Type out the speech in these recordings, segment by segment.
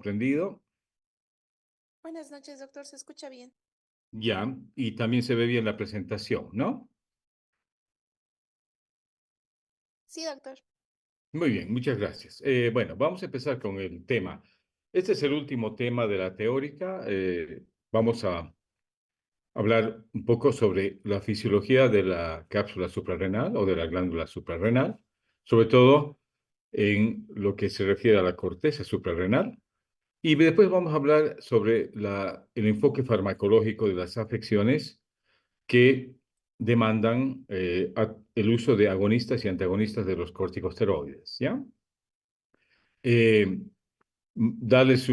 prendido. Buenas noches, doctor. ¿Se escucha bien? Ya, y también se ve bien la presentación, ¿no? Sí, doctor. Muy bien, muchas gracias. Bueno, vamos a empezar con el tema. Este es el último tema de la teórica. Vamos a hablar un poco sobre la fisiología de la cápsula suprarrenal o de la glándula suprarrenal, sobre todo en lo que se refiere a la corteza suprarrenal. Y después vamos a hablar sobre el enfoque farmacológico de las afecciones que demandan el uso de agonistas y antagonistas de los corticosteroides, ¿ya? Eh, Darles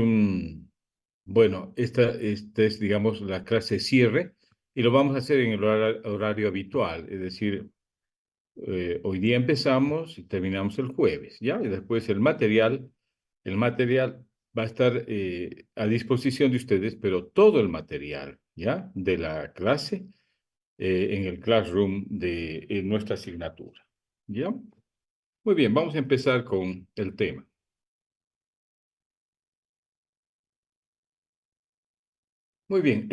bueno, esta es, digamos, la clase cierre y lo vamos a hacer en el horario habitual, es decir, hoy día empezamos y terminamos el jueves, ¿ya? Y después el material va a estar a disposición de ustedes, pero todo el material, ¿ya? De la clase en el classroom de nuestra asignatura. ¿Ya? Muy bien, vamos a empezar con el tema. Muy bien,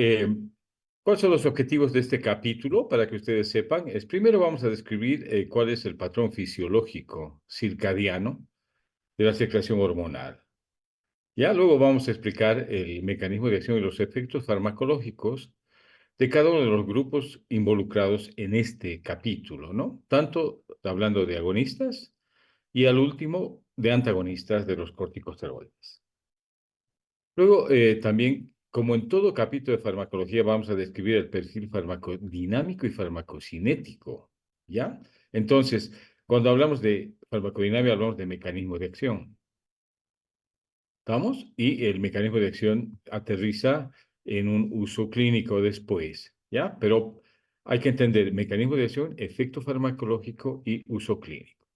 ¿cuáles son los objetivos de este capítulo? Para que ustedes sepan, primero vamos a describir cuál es el patrón fisiológico circadiano de la secreción hormonal. Ya luego vamos a explicar el mecanismo de acción y los efectos farmacológicos de cada uno de los grupos involucrados en este capítulo, ¿no? Tanto hablando de agonistas y al último de antagonistas de los corticosteroides. Luego, también, como en todo capítulo de farmacología, vamos a describir el perfil farmacodinámico y farmacocinético, ¿ya? Entonces, cuando hablamos de farmacodinámica, hablamos de mecanismo de acción, ¿estamos? Y el mecanismo de acción aterriza en un uso clínico después, ¿ya? Pero hay que entender mecanismo de acción, efecto farmacológico y uso clínico.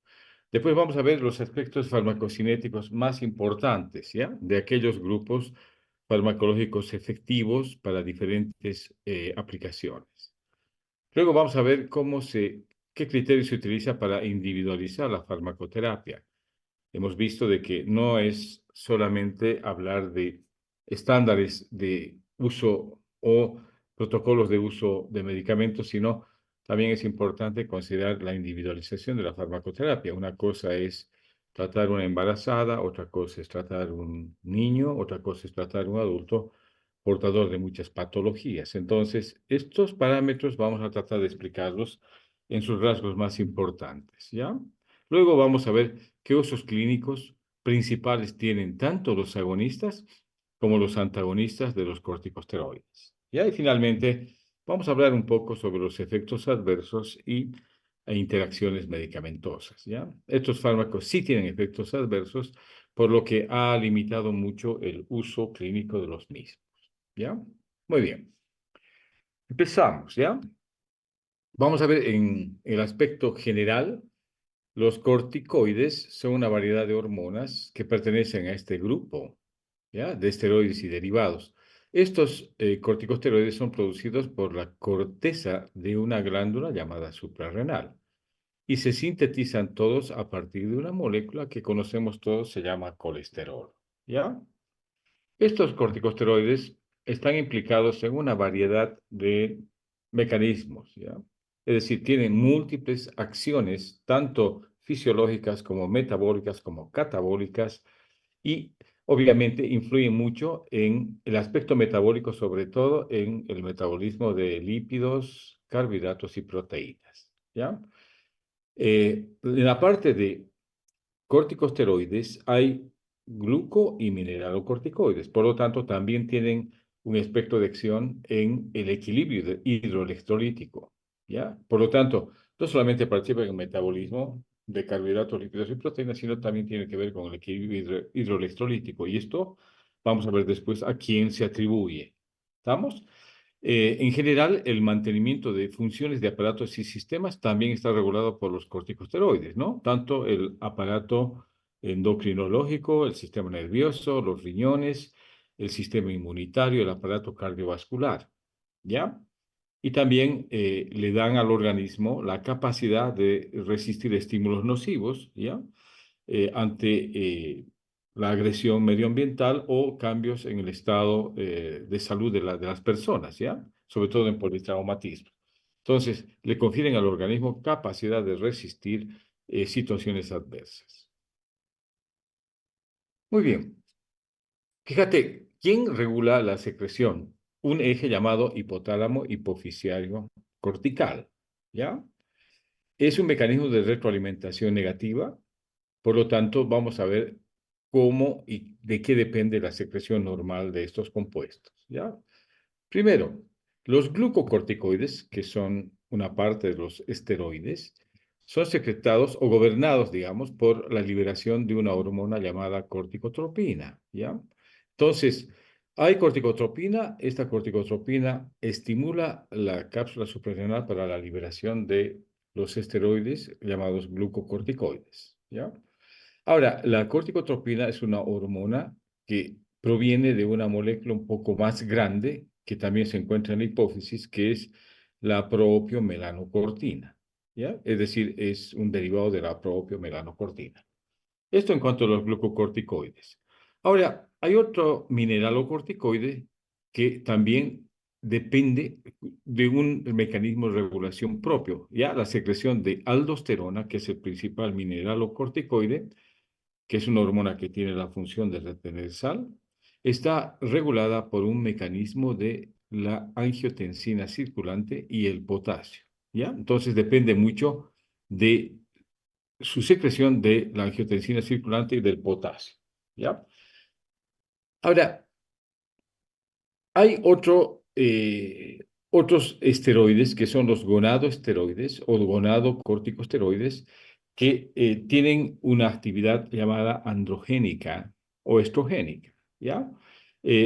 Después vamos a ver los aspectos farmacocinéticos más importantes, ¿ya? De aquellos grupos farmacológicos efectivos para diferentes aplicaciones. Luego vamos a ver qué criterio se utiliza para individualizar la farmacoterapia. Hemos visto de que no es solamente hablar de estándares de uso o protocolos de uso de medicamentos, sino también es importante considerar la individualización de la farmacoterapia. Una cosa es tratar una embarazada, otra cosa es tratar un niño, otra cosa es tratar un adulto portador de muchas patologías. Entonces, estos parámetros vamos a tratar de explicarlos en sus rasgos más importantes, ¿ya? Luego vamos a ver qué usos clínicos principales tienen tanto los agonistas como los antagonistas de los corticosteroides. Y finalmente vamos a hablar un poco sobre los efectos adversos e interacciones medicamentosas, ¿ya? Estos fármacos sí tienen efectos adversos, por lo que ha limitado mucho el uso clínico de los mismos, ¿ya? Muy bien. Empezamos, ¿ya? Vamos a ver en el aspecto general. Los corticoides son una variedad de hormonas que pertenecen a este grupo, ¿ya? De esteroides y derivados. Estos corticosteroides son producidos por la corteza de una glándula llamada suprarrenal y se sintetizan todos a partir de una molécula que conocemos todos, se llama colesterol, ¿ya? Estos corticosteroides están implicados en una variedad de mecanismos, ¿ya? Es decir, tienen múltiples acciones, tanto fisiológicas como metabólicas, como catabólicas, y obviamente influyen mucho en el aspecto metabólico, sobre todo en el metabolismo de lípidos, carbohidratos y proteínas, ¿ya? En la parte de corticosteroides hay gluco y mineralocorticoides, por lo tanto también tienen un espectro de acción en el equilibrio hidroelectrolítico, ¿ya? Por lo tanto, no solamente participa en el metabolismo de carbohidratos, lípidos y proteínas, sino también tiene que ver con el equilibrio hidroelectrolítico. Y esto vamos a ver después a quién se atribuye. ¿Estamos? En general, el mantenimiento de funciones de aparatos y sistemas también está regulado por los corticosteroides, ¿no? Tanto el aparato endocrinológico, el sistema nervioso, los riñones, el sistema inmunitario, el aparato cardiovascular, ¿ya? Y también le dan al organismo la capacidad de resistir estímulos nocivos, ¿ya? Ante la agresión medioambiental o cambios en el estado de salud de las personas, ¿ya? Sobre todo en politraumatismo. Entonces, le confieren al organismo capacidad de resistir situaciones adversas. Muy bien. Fíjate, ¿quién regula la secreción? Un eje llamado hipotálamo hipoficiario cortical, ¿ya? Es un mecanismo de retroalimentación negativa. Por lo tanto, vamos a ver cómo y de qué depende la secreción normal de estos compuestos, ¿ya? Primero, los glucocorticoides, que son una parte de los esteroides, son secretados o gobernados, digamos, por la liberación de una hormona llamada corticotropina, ¿ya? Entonces, hay corticotropina, esta corticotropina estimula la cápsula suprarrenal para la liberación de los esteroides llamados glucocorticoides, ¿ya? Ahora, la corticotropina es una hormona que proviene de una molécula un poco más grande que también se encuentra en la hipófisis, que es la propiomelanocortina, ¿ya? Es decir, es un derivado de la propiomelanocortina. Esto en cuanto a los glucocorticoides. Ahora, hay otro mineralocorticoide que también depende de un mecanismo de regulación propio, ¿ya? La secreción de aldosterona, que es el principal mineralocorticoide, que es una hormona que tiene la función de retener sal, está regulada por un mecanismo de la angiotensina circulante y el potasio, ¿ya? Entonces depende mucho de su secreción de la angiotensina circulante y del potasio, ¿ya? Ahora, hay otros esteroides que son los gonadoesteroides o gonadocorticosteroides que tienen una actividad llamada androgénica o estrogénica, ¿ya?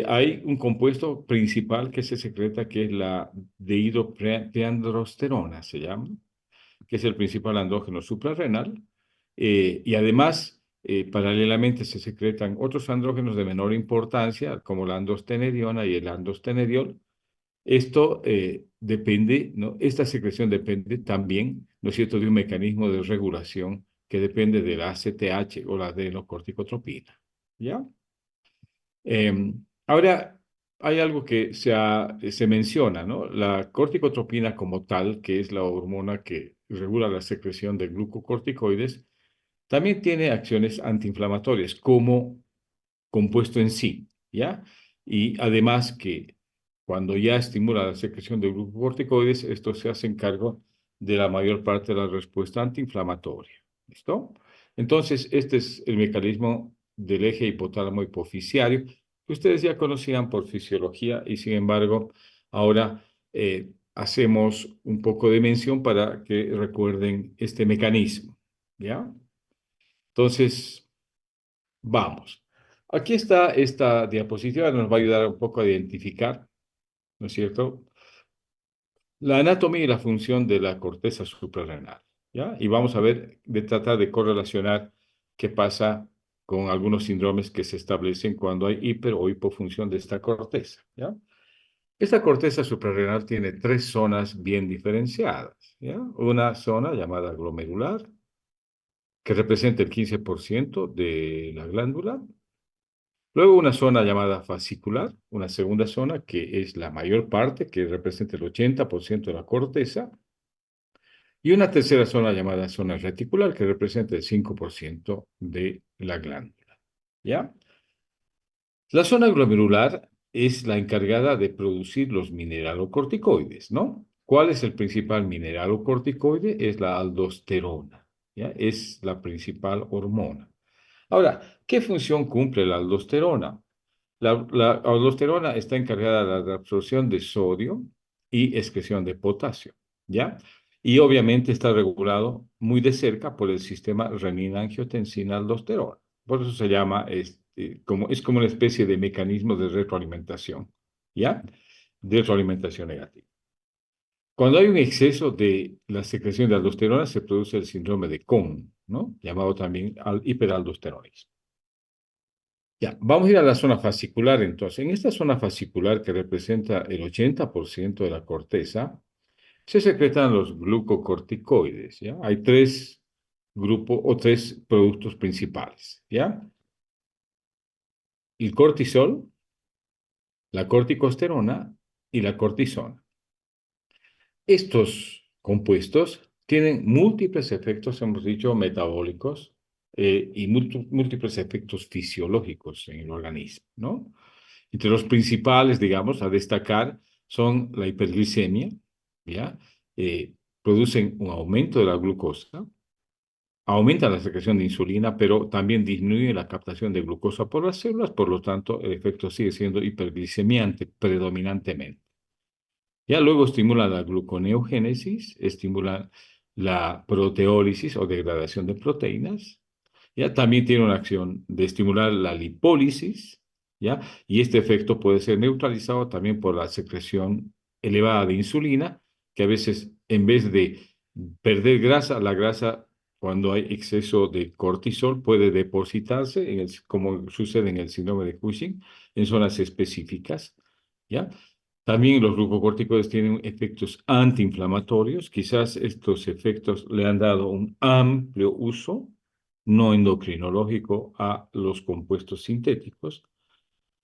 Hay un compuesto principal que se secreta que es la dehidropiandrosterona, se llama, que es el principal andrógeno suprarrenal, y además, paralelamente se secretan otros andrógenos de menor importancia, como la andostenediona y el andostenediol. Esto depende, ¿no? Esta secreción depende también, ¿no es cierto?, de un mecanismo de regulación que depende de la ACTH o la adenocorticotropina, ¿ya? Ahora, hay algo que se menciona, ¿no? La corticotropina como tal, que es la hormona que regula la secreción de glucocorticoides, también tiene acciones antiinflamatorias como compuesto en sí, ¿ya? Y además que cuando ya estimula la secreción de glucocorticoides, estos se hacen cargo de la mayor parte de la respuesta antiinflamatoria. ¿Listo? Entonces, este es el mecanismo del eje hipotálamo hipoficiario que ustedes ya conocían por fisiología y sin embargo, ahora hacemos un poco de mención para que recuerden este mecanismo, ¿ya? Entonces, vamos. Aquí está esta diapositiva, nos va a ayudar un poco a identificar, ¿no es cierto?, la anatomía y la función de la corteza suprarrenal, ¿ya? Y vamos a ver, tratar de correlacionar qué pasa con algunos síndromes que se establecen cuando hay hiper o hipofunción de esta corteza, ¿ya? Esta corteza suprarrenal tiene tres zonas bien diferenciadas, ¿ya? Una zona llamada glomerular, que representa el 15% de la glándula. Luego una zona llamada fascicular, una segunda zona que es la mayor parte, que representa el 80% de la corteza, y una tercera zona llamada zona reticular, que representa el 5% de la glándula. ¿Ya? La zona glomerular es la encargada de producir los mineralocorticoides, ¿no? ¿Cuál es el principal mineralocorticoide? Es la aldosterona, ¿ya? Es la principal hormona. Ahora, ¿qué función cumple la aldosterona? La aldosterona está encargada de la absorción de sodio y excreción de potasio, ¿ya? Y obviamente está regulado muy de cerca por el sistema renina-angiotensina-aldosterona. Por eso se llama, es como una especie de mecanismo de retroalimentación, ¿ya? De retroalimentación negativa. Cuando hay un exceso de la secreción de aldosterona, se produce el síndrome de Cohn, ¿no? Llamado también hiperaldosteronismo. Ya, vamos a ir a la zona fascicular entonces. En esta zona fascicular que representa el 80% de la corteza, se secretan los glucocorticoides, ¿ya? Hay tres grupos o tres productos principales, ¿ya? el cortisol, la corticosterona y la cortisona. Estos compuestos tienen múltiples efectos, hemos dicho, metabólicos y múltiples efectos fisiológicos en el organismo, ¿no? Entre los principales, digamos, a destacar son la hiperglicemia, ¿ya? Eh, Producen un aumento de la glucosa, aumenta la secreción de insulina, pero también disminuye la captación de glucosa por las células, por lo tanto, el efecto sigue siendo hiperglicemiante predominantemente. Ya luego estimula la gluconeogénesis, estimula la proteólisis o degradación de proteínas. Ya también tiene una acción de estimular la lipólisis, ¿ya? Y este efecto puede ser neutralizado también por la secreción elevada de insulina, que a veces en vez de perder grasa, la grasa cuando hay exceso de cortisol puede depositarse, como sucede en el síndrome de Cushing, en zonas específicas, ¿ya? También los glucocorticoides tienen efectos antiinflamatorios. Quizás estos efectos le han dado un amplio uso no endocrinológico a los compuestos sintéticos.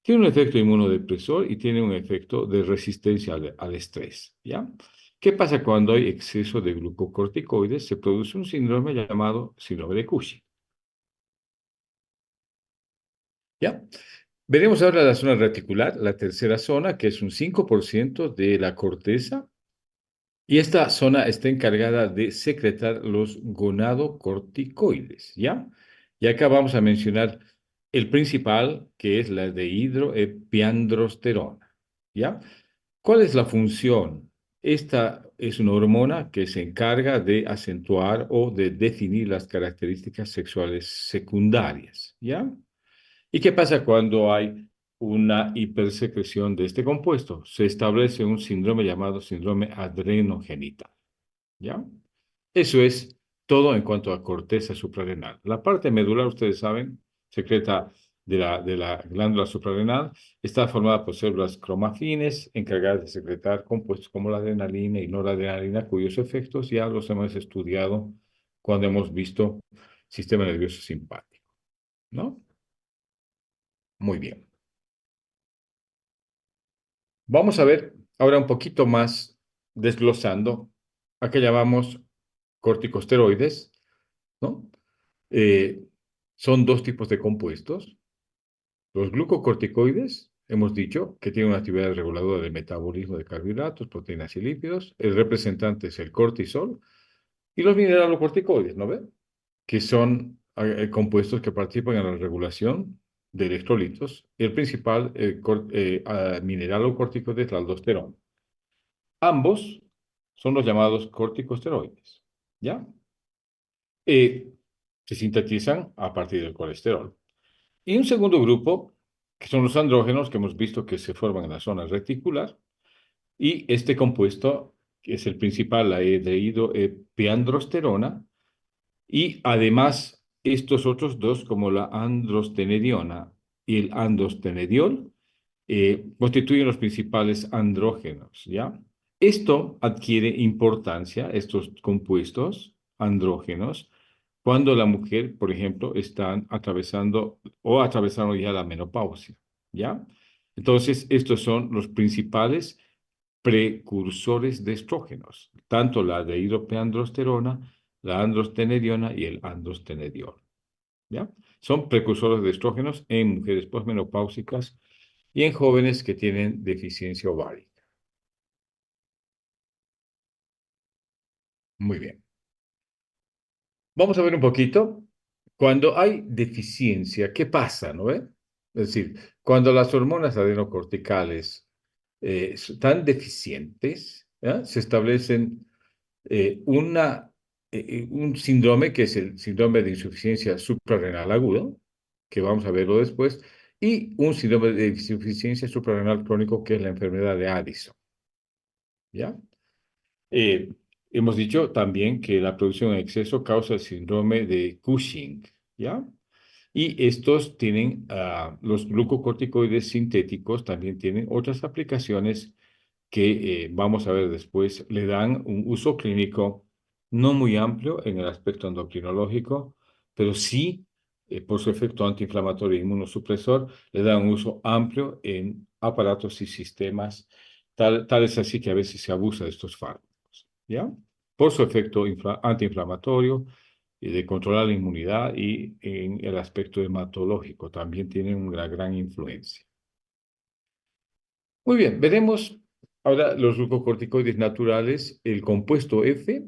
Tiene un efecto inmunodepresor y tiene un efecto de resistencia al estrés, ¿ya? ¿Qué pasa cuando hay exceso de glucocorticoides? Se produce un síndrome llamado síndrome de Cushing, ¿ya? Veremos ahora la zona reticular, la tercera zona, que es un 5% de la corteza. Y esta zona está encargada de secretar los gonadocorticoides, ¿ya? Y acá vamos a mencionar el principal, que es la de hidroepiandrosterona, ¿ya? ¿Cuál es la función? Esta es una hormona que se encarga de acentuar o de definir las características sexuales secundarias, ¿ya? ¿Y qué pasa cuando hay una hipersecreción de este compuesto? Se establece un síndrome llamado síndrome adrenogenital, ¿ya? Eso es todo en cuanto a corteza suprarrenal. La parte medular, ustedes saben, secreta de la glándula suprarrenal, está formada por células cromafines encargadas de secretar compuestos como la adrenalina y noradrenalina, cuyos efectos ya los hemos estudiado cuando hemos visto sistema nervioso simpático, ¿no? Muy bien. Vamos a ver ahora un poquito más desglosando a qué llamamos corticosteroides, ¿no? Eh, Son dos tipos de compuestos. Los glucocorticoides, hemos dicho que tienen una actividad reguladora del metabolismo de carbohidratos, proteínas y lípidos. El representante es el cortisol. Y los mineralocorticoides, ¿no ve? Que son compuestos que participan en la regulación de electrolitos. El principal mineralocorticoide es la aldosterona. Ambos son los llamados corticosteroides, ¿ya? Eh, Se sintetizan a partir del colesterol. Y un segundo grupo, que son los andrógenos, que hemos visto que se forman en la zona reticular, y este compuesto, que es el principal, la dehidroepiandrosterona, y además estos otros dos, como la androstenediona y el andostenediol, constituyen los principales andrógenos, ¿ya? Esto adquiere importancia, estos compuestos andrógenos, cuando la mujer, por ejemplo, está atravesando o atravesaron ya la menopausia, ¿ya? Entonces, estos son los principales precursores de estrógenos, tanto la dehidroepiandrosterona, la androstenediona y el andostenediol, ¿ya? Son precursores de estrógenos en mujeres posmenopáusicas y en jóvenes que tienen deficiencia ovárica. Muy bien. Vamos a ver un poquito. Cuando hay deficiencia, ¿qué pasa, no ve? Es decir, cuando las hormonas adrenocorticales están deficientes, ¿ya? Se establecen un síndrome que es el síndrome de insuficiencia suprarrenal agudo, que vamos a verlo después, y un síndrome de insuficiencia suprarrenal crónico, que es la enfermedad de Addison, ¿ya? Eh, Hemos dicho también que la producción en exceso causa el síndrome de Cushing, ¿ya? Y estos tienen, los glucocorticoides sintéticos también tienen otras aplicaciones que vamos a ver después, le dan un uso clínico no muy amplio en el aspecto endocrinológico, pero sí por su efecto antiinflamatorio e inmunosupresor, le da un uso amplio en aparatos y sistemas, tal es así que a veces se abusa de estos fármacos, ¿ya? Por su efecto antiinflamatorio y de controlar la inmunidad y en el aspecto hematológico también tienen una gran influencia. Muy bien, veremos ahora los glucocorticoides naturales, el compuesto F,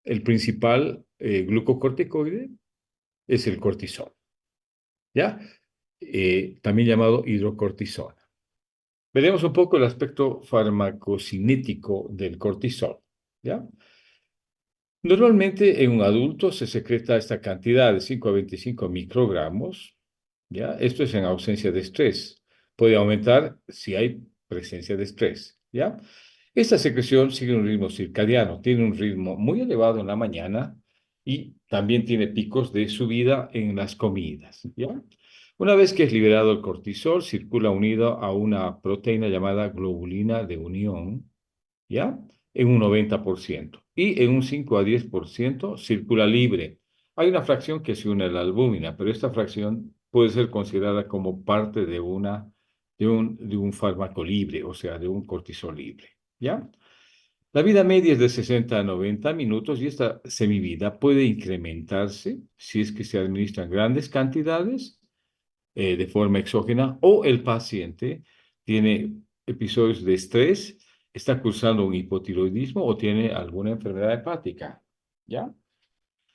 el principal glucocorticoide es el cortisol, ¿ya? También llamado hidrocortisona. Veremos un poco el aspecto farmacocinético del cortisol, ¿ya? Normalmente en un adulto se secreta esta cantidad de 5 a 25 microgramos, ¿ya? Esto es en ausencia de estrés. Puede aumentar si hay presencia de estrés, ¿ya? Esta secreción sigue un ritmo circadiano, tiene un ritmo muy elevado en la mañana y también tiene picos de subida en las comidas, ¿ya? Una vez que es liberado el cortisol, circula unido a una proteína llamada globulina de unión, ¿ya? En un 90%. Y en un 5 a 10% circula libre. Hay una fracción que se une a la albúmina, pero esta fracción puede ser considerada como parte de un fármaco libre, o sea, de un cortisol libre, ¿ya? La vida media es de 60 a 90 minutos y esta semivida puede incrementarse si es que se administran grandes cantidades de forma exógena o el paciente tiene episodios de estrés, está cursando un hipotiroidismo o tiene alguna enfermedad hepática, ¿ya?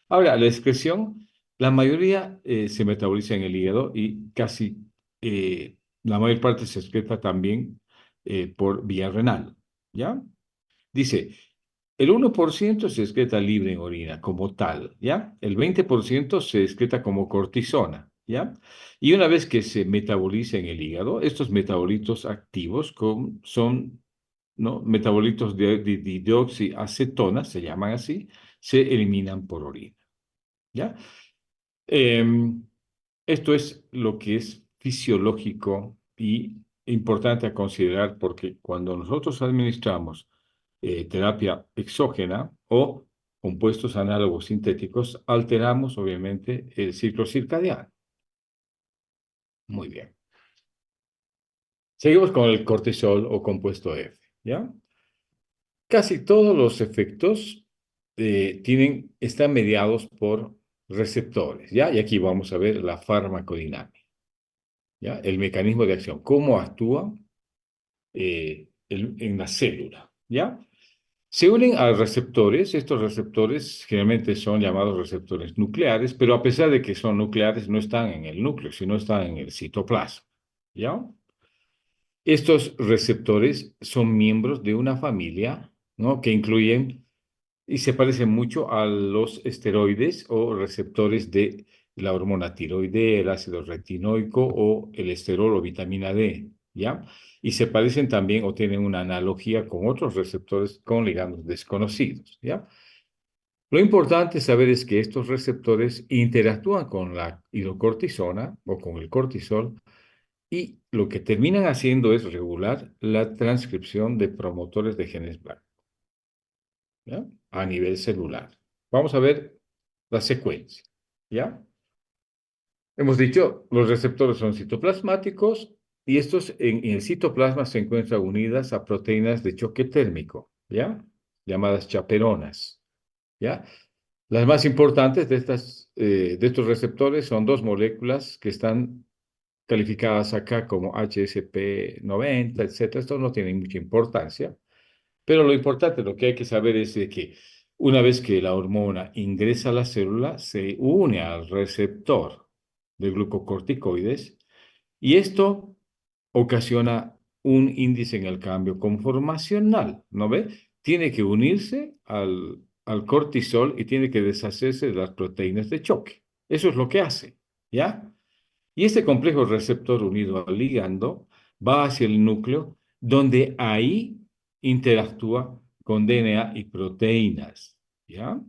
Ahora, la excreción, la mayoría se metaboliza en el hígado y casi la mayor parte se excreta también por vía renal, ¿ya? Dice, el 1% se excreta libre en orina como tal, ¿ya? El 20% se excreta como cortisona, ¿ya? Y una vez que se metaboliza en el hígado, estos metabolitos activos son, ¿no? Metabolitos de dioxiacetona, se llaman así, se eliminan por orina, ¿ya? Em, Esto es lo que es fisiológico y importante a considerar porque cuando nosotros administramos terapia exógena o compuestos análogos sintéticos, alteramos obviamente el ciclo circadiano. Muy bien. Seguimos con el cortisol o compuesto F, ¿ya? Casi todos los efectos están mediados por receptores, ¿ya? Y aquí vamos a ver la farmacodinámica, ¿ya? El mecanismo de acción, cómo actúa en la célula, ¿ya? Se unen a receptores, estos receptores generalmente son llamados receptores nucleares, pero a pesar de que son nucleares, no están en el núcleo, sino están en el citoplasma, ¿ya? Estos receptores son miembros de una familia, ¿no? Que incluyen y se parecen mucho a los esteroides o receptores de la hormona tiroidea, el ácido retinoico o el esterol o vitamina D, ¿ya? Y se parecen también o tienen una analogía con otros receptores con ligandos desconocidos, ¿ya? Lo importante saber es que estos receptores interactúan con la hidrocortisona o con el cortisol y lo que terminan haciendo es regular la transcripción de promotores de genes blancos, ¿ya? A nivel celular. Vamos a ver la secuencia, ¿ya? Hemos dicho, los receptores son citoplasmáticos y estos en el citoplasma se encuentran unidas a proteínas de choque térmico, ¿ya? Llamadas chaperonas, ¿ya? Las más importantes de estos receptores son dos moléculas que están calificadas acá como HSP90, etcétera. Esto no tiene mucha importancia. Pero lo importante, lo que hay que saber es de que una vez que la hormona ingresa a la célula, se une al receptor de glucocorticoides y esto ocasiona un índice en el cambio conformacional, ¿no ve? Tiene que unirse al cortisol y tiene que deshacerse de las proteínas de choque. Eso es lo que hace, ¿ya? Y este complejo receptor unido al ligando va hacia el núcleo, donde ahí interactúa con DNA y proteínas. ¿Ya?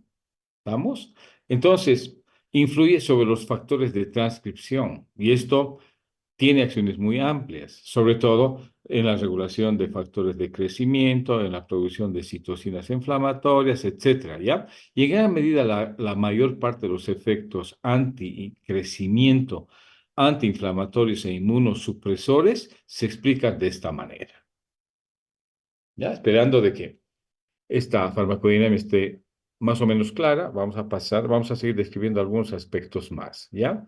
¿Estamos? Entonces, influye sobre los factores de transcripción. Y esto tiene acciones muy amplias, sobre todo en la regulación de factores de crecimiento, en la producción de citocinas inflamatorias, etcétera, ¿ya? Y en gran medida la mayor parte de los efectos anti-crecimiento, antiinflamatorios e inmunosupresores se explican de esta manera, ¿ya? Esperando de que esta farmacodinámica esté más o menos clara, vamos a seguir describiendo algunos aspectos más, ¿ya?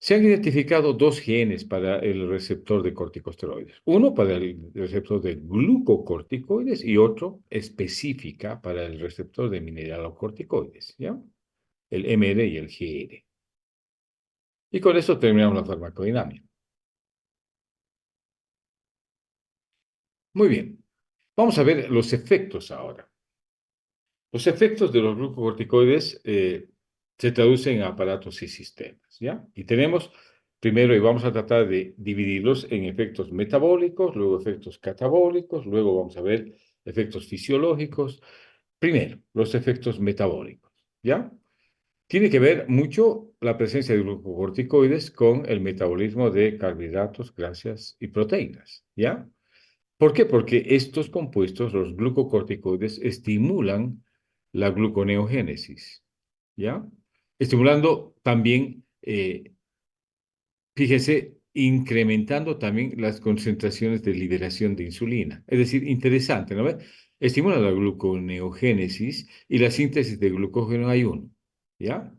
Se han identificado dos genes para el receptor de corticosteroides. Uno para el receptor de glucocorticoides y otro específica para el receptor de mineralocorticoides, ¿ya? El MR y el GR. Y con esto terminamos la farmacodinámica. Muy bien. Vamos a ver los efectos ahora. Los efectos de los glucocorticoides se traducen en aparatos y sistemas, ¿ya? Y tenemos primero, y vamos a tratar de dividirlos en efectos metabólicos, luego efectos catabólicos, luego vamos a ver efectos fisiológicos. Primero, los efectos metabólicos, ¿ya? Tiene que ver mucho la presencia de glucocorticoides con el metabolismo de carbohidratos, grasas y proteínas, ¿ya? ¿Por qué? Porque estos compuestos, los glucocorticoides, estimulan la gluconeogénesis, ¿ya? Estimulando también, fíjese, incrementando también las concentraciones de liberación de insulina. Es decir, interesante, ¿no ve? Estimula la gluconeogénesis y la síntesis de glucógeno ayuno, ¿ya?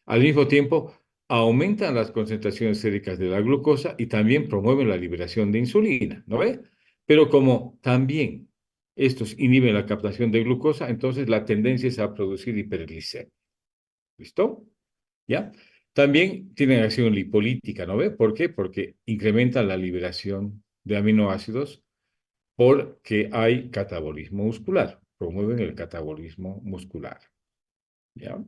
Al mismo tiempo, aumentan las concentraciones séricas de la glucosa y también promueven la liberación de insulina, ¿no ve? Pero como también estos inhiben la captación de glucosa, entonces la tendencia es a producir hiperglicemia. ¿Listo? ¿Ya? También tienen acción lipolítica, ¿no ve? ¿Por qué? Porque incrementan la liberación de aminoácidos porque hay catabolismo muscular, promueven el catabolismo muscular, ¿ya?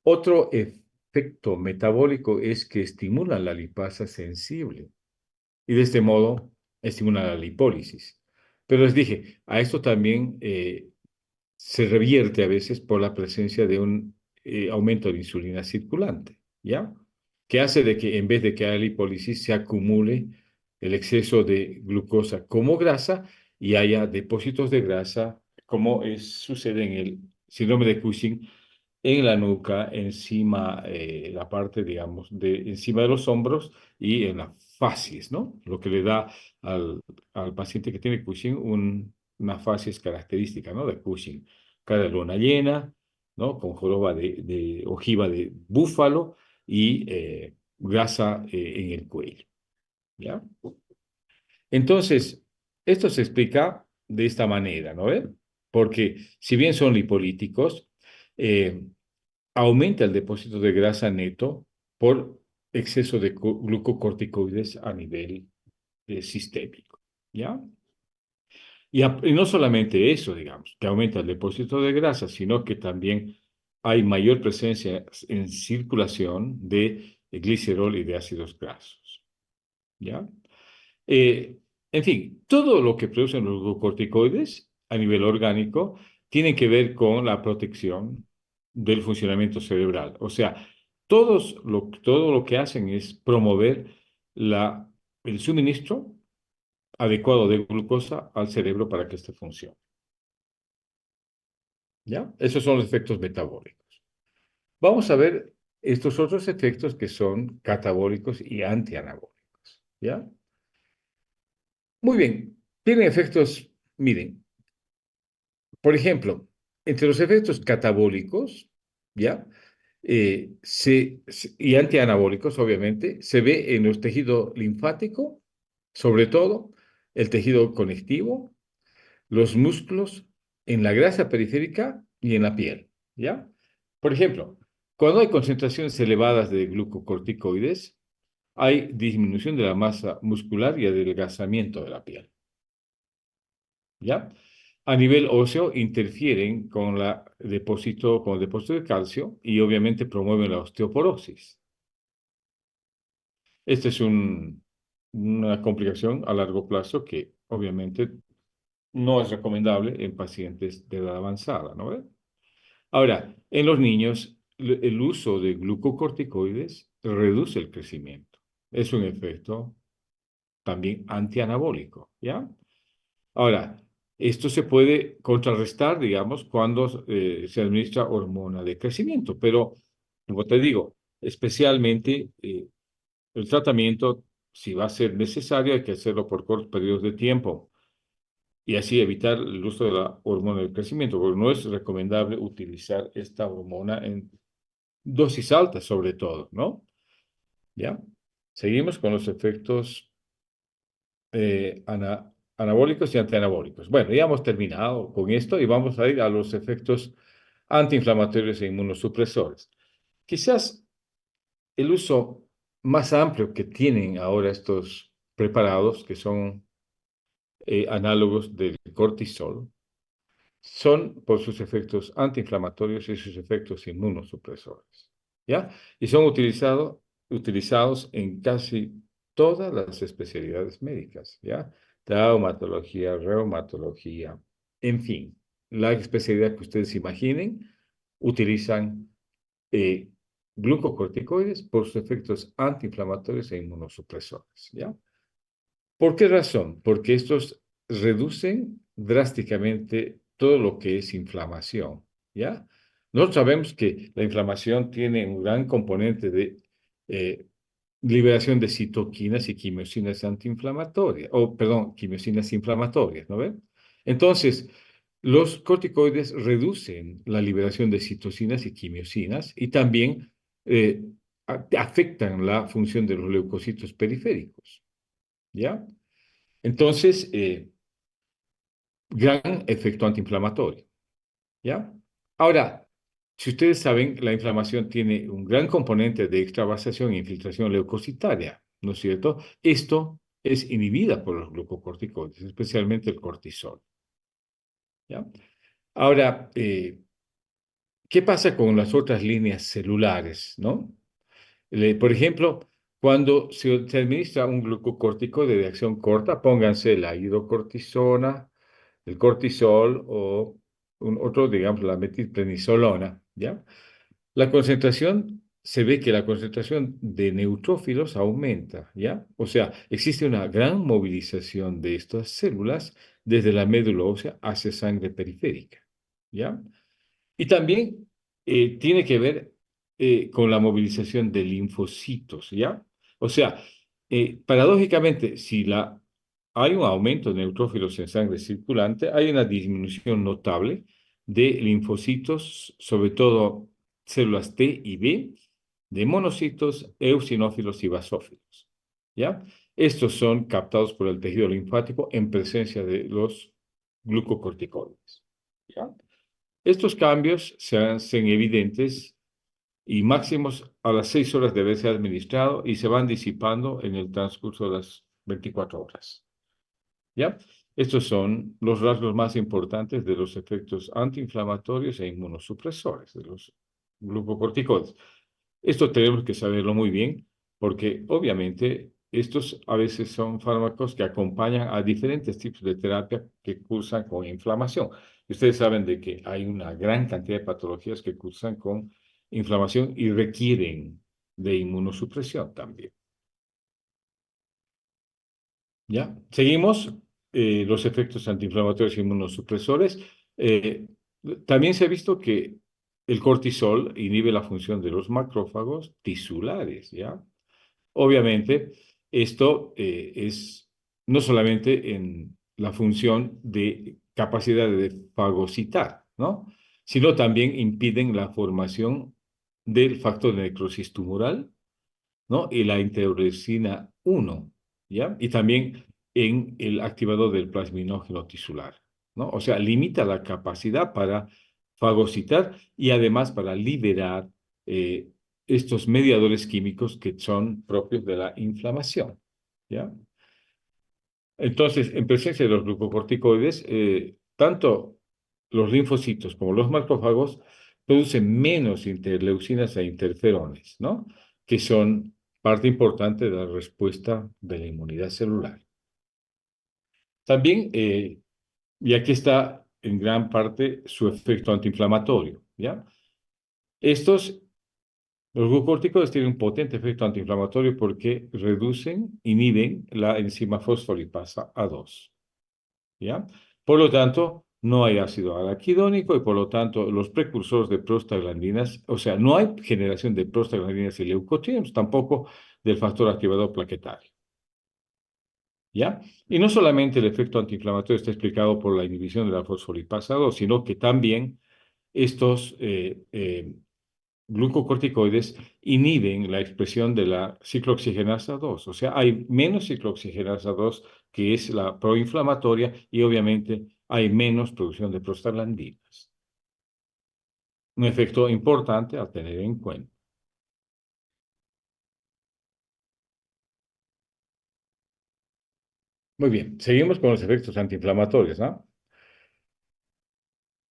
Otro efecto metabólico es que estimulan la lipasa sensible y de este modo estimulan la lipólisis. Pero les dije, a esto también se revierte a veces por la presencia de un aumento de insulina circulante, ¿ya? Que hace de que en vez de que haya lipólisis se acumule el exceso de glucosa como grasa y haya depósitos de grasa, como sucede en el síndrome de Cushing, en la nuca, encima, la parte, digamos, encima de los hombros y en la facies, ¿no? Lo que le da al paciente que tiene Cushing una facies característica, ¿no? De Cushing. Cara de luna llena, ¿no? Con joroba de ojiva de búfalo y grasa en el cuello, ¿ya? Entonces, esto se explica de esta manera, ¿no ve? Porque si bien son lipolíticos, eh, aumenta el depósito de grasa neto por exceso de glucocorticoides a nivel sistémico, ¿ya? Y no solamente eso, digamos, que aumenta el depósito de grasa, sino que también hay mayor presencia en circulación de glicerol y de ácidos grasos, ¿ya? Eh, en fin, todo lo que producen los glucocorticoides a nivel orgánico tiene que ver con la protección del funcionamiento cerebral. O sea, todo lo que hacen es promover el suministro adecuado de glucosa al cerebro para que éste funcione. ¿Ya? Esos son los efectos metabólicos. Vamos a ver estos otros efectos que son catabólicos y antianabólicos. ¿Ya? Muy bien. Tienen efectos, miren, por ejemplo, entre los efectos catabólicos, ¿ya? Y antianabólicos, obviamente, se ve en el tejido linfático, sobre todo, el tejido conectivo, los músculos, en la grasa periférica y en la piel, ¿ya? Por ejemplo, cuando hay concentraciones elevadas de glucocorticoides, hay disminución de la masa muscular y adelgazamiento de la piel, ¿ya? A nivel óseo interfieren con el depósito de calcio y obviamente promueven la osteoporosis. Esta es una complicación a largo plazo que obviamente no es recomendable en pacientes de edad avanzada, ¿no ve? Ahora, en los niños, el uso de glucocorticoides reduce el crecimiento, es un efecto también antianabólico, ¿ya? Ahora, esto se puede contrarrestar, digamos, cuando se administra hormona de crecimiento, pero, como te digo, especialmente el tratamiento, si va a ser necesario, hay que hacerlo por cortos periodos de tiempo y así evitar el uso de la hormona del crecimiento, porque no es recomendable utilizar esta hormona en dosis altas, sobre todo, ¿no? ¿Ya? Seguimos con los efectos anabólicos y antianabólicos. Bueno, ya hemos terminado con esto y vamos a ir a los efectos antiinflamatorios e inmunosupresores. Quizás el uso más amplio que tienen ahora estos preparados, que son análogos del cortisol, son por sus efectos antiinflamatorios y sus efectos inmunosupresores, ¿ya? Y son utilizados en casi todas las especialidades médicas, ¿ya? Traumatología, reumatología, en fin, la especialidad que ustedes imaginen, utilizan eh, glucocorticoides por sus efectos antiinflamatorios e inmunosupresores, ¿ya? ¿Por qué razón? Porque estos reducen drásticamente todo lo que es inflamación, ¿ya? Nosotros sabemos que la inflamación tiene un gran componente de eh, liberación de citoquinas y quimiosinas antiinflamatorias, o perdón, quimiosinas inflamatorias, ¿no ven? Entonces, los corticoides reducen la liberación de citocinas y quimiosinas y también afectan la función de los leucocitos periféricos, ¿ya? Entonces, gran efecto antiinflamatorio, ¿ya? Ahora, si ustedes saben, la inflamación tiene un gran componente de extravasación e infiltración leucocitaria, ¿no es cierto? Esto es inhibida por los glucocorticoides, especialmente el cortisol, ¿ya? Ahora, ¿qué pasa con las otras líneas celulares, no? Por ejemplo, cuando se administra un glucocorticoide de acción corta, pónganse la hidrocortisona, el cortisol o otro, digamos, la metilprednisolona, ¿ya? La concentración, se ve que la concentración de neutrófilos aumenta, ¿ya? O sea, existe una gran movilización de estas células desde la médula ósea hacia sangre periférica, ¿ya? Y también tiene que ver con la movilización de linfocitos, ¿ya? O sea, paradójicamente, si hay un aumento de neutrófilos en sangre circulante, hay una disminución notable de linfocitos, sobre todo células T y B, de monocitos, eosinófilos y basófilos, ¿ya? Estos son captados por el tejido linfático en presencia de los glucocorticoides, ¿ya? Estos cambios se hacen evidentes y máximos a las 6 horas de haberse administrado y se van disipando en el transcurso de las 24 horas. ¿Ya? Estos son los rasgos más importantes de los efectos antiinflamatorios e inmunosupresores de los glucocorticoides. Esto tenemos que saberlo muy bien porque obviamente estos a veces son fármacos que acompañan a diferentes tipos de terapia que cursan con inflamación. Ustedes saben de que hay una gran cantidad de patologías que cursan con inflamación y requieren de inmunosupresión también. ¿Ya? Seguimos los efectos antiinflamatorios e inmunosupresores. Eh, También se ha visto que el cortisol inhibe la función de los macrófagos tisulares, ¿ya? Obviamente, esto es no solamente en la función de capacidad de fagocitar, ¿no? Sino también impiden la formación del factor de necrosis tumoral, ¿no? Y la interleucina 1, ¿ya? Y también en el activador del plasminógeno tisular, ¿no? O sea, limita la capacidad para fagocitar y además para liberar eh, estos mediadores químicos que son propios de la inflamación, ¿ya? Entonces, en presencia de los glucocorticoides, tanto los linfocitos como los macrófagos producen menos interleucinas e interferones, ¿no? Que son parte importante de la respuesta de la inmunidad celular. También, y aquí está en gran parte su efecto antiinflamatorio, ¿ya? Estos Los glucórticos tienen un potente efecto antiinflamatorio porque inhiben la enzima fosfolipasa A2, ¿ya? Por lo tanto, no hay ácido araquidónico y por lo tanto los precursores de prostaglandinas, o sea, no hay generación de prostaglandinas y leucotrienos, tampoco del factor activador plaquetario, ¿ya? Y no solamente el efecto antiinflamatorio está explicado por la inhibición de la fosfolipasa 2, sino que también estos glucocorticoides inhiben la expresión de la ciclooxigenasa 2. O sea, hay menos ciclooxigenasa 2, que es la proinflamatoria, y obviamente hay menos producción de prostaglandinas. Un efecto importante a tener en cuenta. Muy bien, seguimos con los efectos antiinflamatorios, ¿no?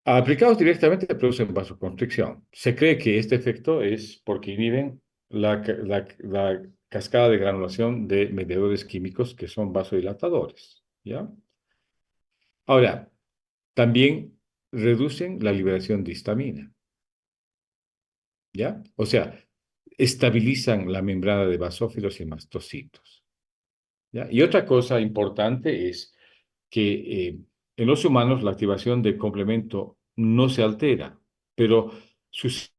Aplicados directamente producen vasoconstricción. Se cree que este efecto es porque inhiben la cascada de granulación de mediadores químicos que son vasodilatadores, ¿ya? Ahora, también reducen la liberación de histamina, ¿ya? O sea, estabilizan la membrana de basófilos y mastocitos, ¿ya? Y otra cosa importante es que en los humanos la activación del complemento no se altera, pero sus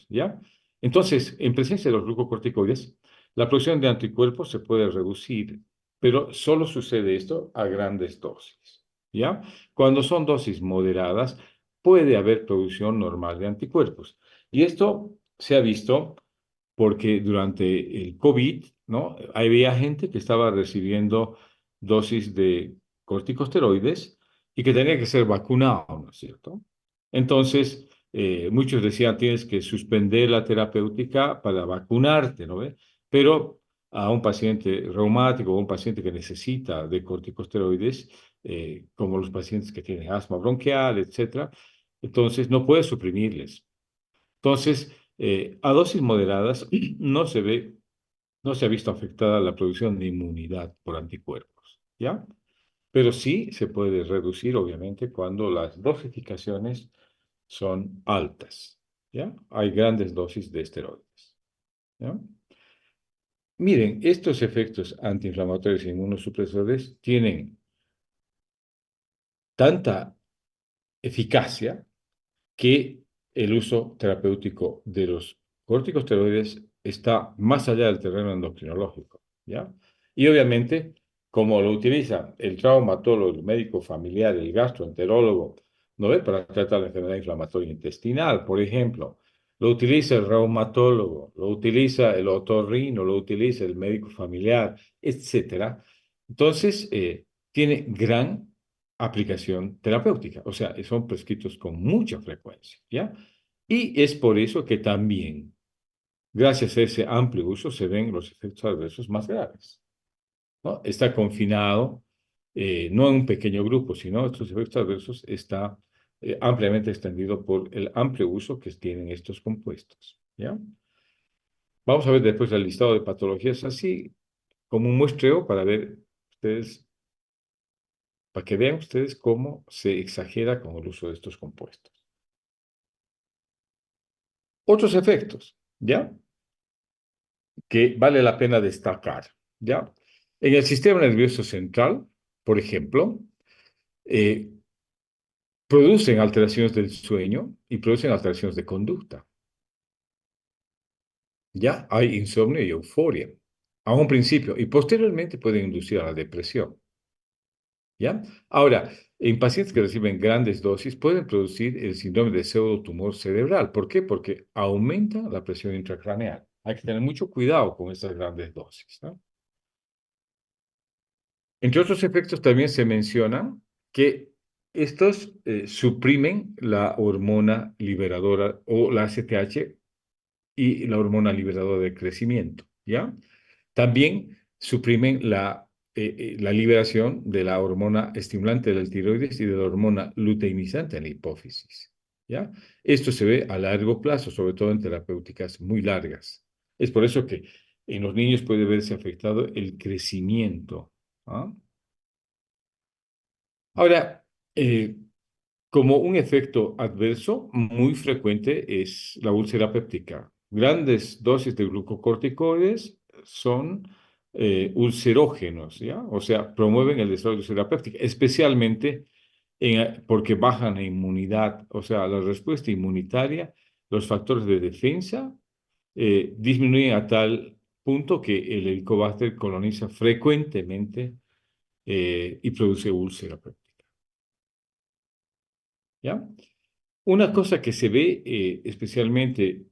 ¿ya? Entonces, en presencia de los glucocorticoides, la producción de anticuerpos se puede reducir, pero solo sucede esto a grandes dosis, ¿ya? Cuando son dosis moderadas, puede haber producción normal de anticuerpos. Y esto se ha visto porque durante el COVID, ¿no? Había gente que estaba recibiendo dosis de corticosteroides y que tenía que ser vacunado, ¿no es cierto? Entonces, muchos decían, tienes que suspender la terapéutica para vacunarte, ¿no ve? Pero a un paciente reumático o un paciente que necesita de corticosteroides, como los pacientes que tienen asma bronquial, etcétera, entonces no puedes suprimirles. Entonces, a dosis moderadas no se ve, no se ha visto afectada la producción de inmunidad por anticuerpos, ¿ya? Pero sí se puede reducir, obviamente, cuando las dosificaciones son altas, ¿ya? Hay grandes dosis de esteroides, ¿ya? Miren, estos efectos antiinflamatorios e inmunosupresores tienen tanta eficacia que el uso terapéutico de los corticosteroides está más allá del terreno endocrinológico, ¿ya? Y obviamente, como lo utiliza el traumatólogo, el médico familiar, el gastroenterólogo, ¿no ve? Para tratar la enfermedad inflamatoria intestinal, por ejemplo, lo utiliza el reumatólogo, lo utiliza el otorrino, lo utiliza el médico familiar, etcétera. Entonces, tiene gran aplicación terapéutica, o sea, son prescritos con mucha frecuencia, ¿ya? Y es por eso que también, gracias a ese amplio uso, se ven los efectos adversos más graves, ¿no? Está confinado, no en un pequeño grupo, sino estos efectos adversos está ampliamente extendido por el amplio uso que tienen estos compuestos, ¿ya? Vamos a ver después el listado de patologías así como un muestreo para ver ustedes, para que vean ustedes cómo se exagera con el uso de estos compuestos. Otros efectos, ¿ya? Que vale la pena destacar, ¿ya? En el sistema nervioso central, por ejemplo, eh, producen alteraciones del sueño y producen alteraciones de conducta, ¿ya? Hay insomnio y euforia, a un principio, y posteriormente pueden inducir a la depresión, ¿ya? Ahora, en pacientes que reciben grandes dosis pueden producir el síndrome de pseudotumor cerebral. ¿Por qué? Porque aumenta la presión intracraneal. Hay que tener mucho cuidado con estas grandes dosis, ¿no? Entre otros efectos también se menciona que estos suprimen la hormona liberadora o la ACTH y la hormona liberadora de crecimiento, ¿ya? También suprimen la liberación de la hormona estimulante del tiroides y de la hormona luteinizante en la hipófisis, ¿ya? Esto se ve a largo plazo, sobre todo en terapéuticas muy largas. Es por eso que en los niños puede verse afectado el crecimiento, ¿ah? Ahora, Como un efecto adverso muy frecuente es la úlcera péptica. Grandes dosis de glucocorticoides son ulcerógenos, ¿ya? O sea, promueven el desarrollo de úlcera péptica, especialmente porque bajan la inmunidad, o sea, la respuesta inmunitaria, los factores de defensa disminuyen a tal punto que el helicobacter coloniza frecuentemente y produce úlcera péptica, ¿ya? Una cosa que se ve especialmente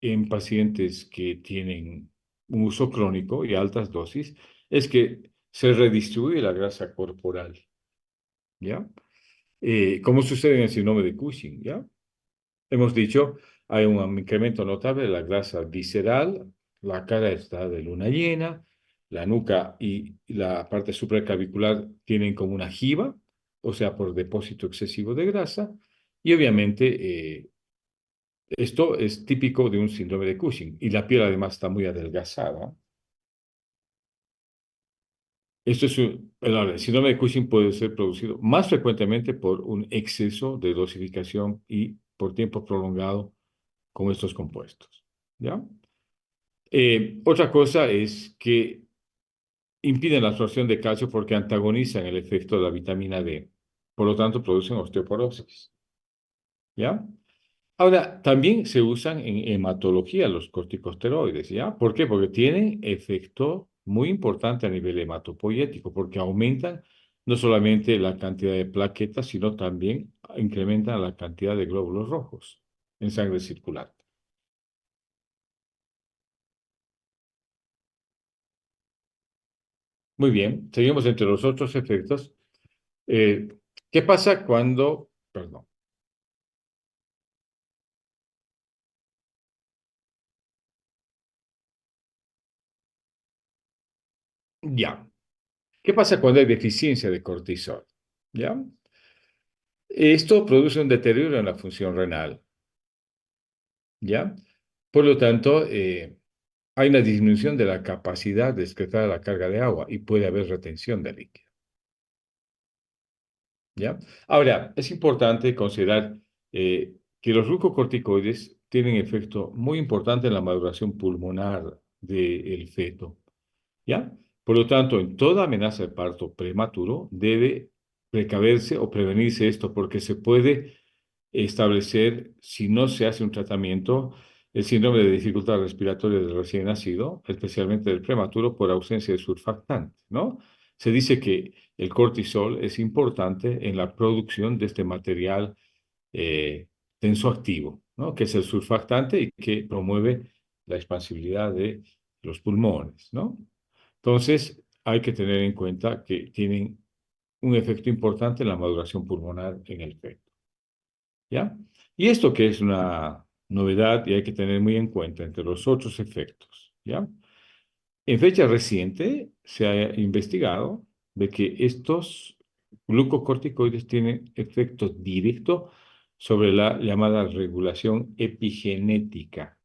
en pacientes que tienen un uso crónico y altas dosis es que se redistribuye la grasa corporal, ¿ya? Como sucede en el síndrome de Cushing, ¿ya? Hemos dicho, hay un incremento notable de la grasa visceral, la cara está de luna llena, la nuca y la parte supraclavicular tienen como una jiba, o sea, por depósito excesivo de grasa, y obviamente esto es típico de un síndrome de Cushing y la piel además está muy adelgazada. El síndrome de Cushing puede ser producido más frecuentemente por un exceso de dosificación y por tiempo prolongado con estos compuestos. ¿Ya? Otra cosa es que impiden la absorción de calcio porque antagonizan el efecto de la vitamina D. Por lo tanto, producen osteoporosis. ¿Ya? Ahora, también se usan en hematología los corticosteroides, ¿ya? ¿Por qué? Porque tienen efecto muy importante a nivel hematopoyético, porque aumentan no solamente la cantidad de plaquetas, sino también incrementan la cantidad de glóbulos rojos en sangre circulante. Muy bien, seguimos entre los otros efectos. Eh, ¿Qué pasa cuando, perdón, ya, ¿qué pasa cuando hay deficiencia de cortisol? ¿Ya? Esto produce un deterioro en la función renal, ¿ya? Por lo tanto, hay una disminución de la capacidad de excretar la carga de agua y puede haber retención de líquido, ¿ya? Ahora, es importante considerar que los glucocorticoides tienen efecto muy importante en la maduración pulmonar del feto, ¿ya? Por lo tanto, en toda amenaza de parto prematuro debe precaverse o prevenirse esto porque se puede establecer, si no se hace un tratamiento, el síndrome de dificultad respiratoria del recién nacido, especialmente del prematuro, por ausencia de surfactante, ¿no? Se dice que el cortisol es importante en la producción de este material eh, tensoactivo, ¿no? Que es el surfactante y que promueve la expansibilidad de los pulmones, ¿no? Entonces, hay que tener en cuenta que tienen un efecto importante en la maduración pulmonar en el feto. ¿Ya? Y esto que es una novedad y hay que tener muy en cuenta entre los otros efectos, ¿ya? En fecha reciente se ha investigado de que estos glucocorticoides tienen efecto directo sobre la llamada regulación epigenética,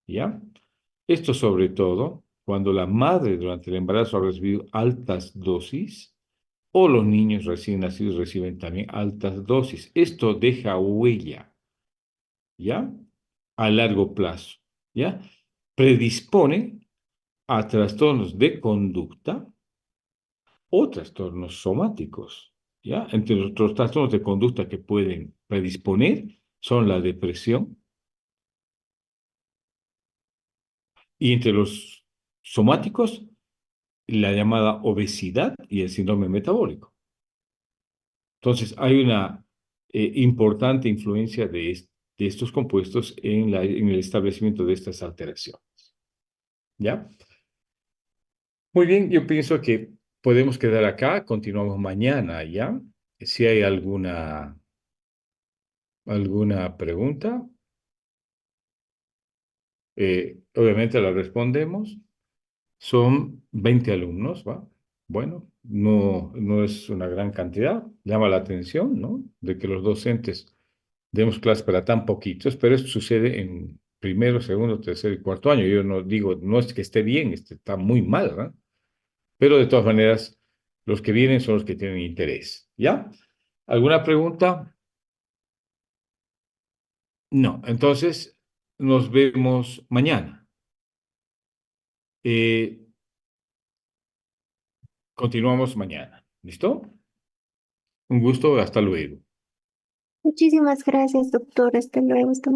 ¿ya? Esto sobre todo cuando la madre durante el embarazo ha recibido altas dosis o los niños recién nacidos reciben también altas dosis. Esto deja huella, ¿ya? A largo plazo, ¿ya? Predispone a trastornos de conducta o trastornos somáticos, ¿ya? Entre los trastornos de conducta que pueden predisponer son la depresión y entre los somáticos la llamada obesidad y el síndrome metabólico. Entonces, hay una importante influencia de estos compuestos en el establecimiento de estas alteraciones. ¿Ya? Muy bien, yo pienso que podemos quedar acá, continuamos mañana, ¿ya? Si hay alguna pregunta, obviamente la respondemos. Son 20 alumnos, ¿va? Bueno, no es una gran cantidad, llama la atención, ¿no? De que los docentes demos clases para tan poquitos, pero esto sucede en primero, segundo, tercer y cuarto año. Yo no digo, no es que esté bien, está muy mal, ¿verdad? Pero de todas maneras, los que vienen son los que tienen interés, ¿ya? ¿Alguna pregunta? No. Entonces, nos vemos mañana. Eh, continuamos mañana. ¿Listo? Un gusto. Hasta luego. Muchísimas gracias, doctor. Hasta luego. Hasta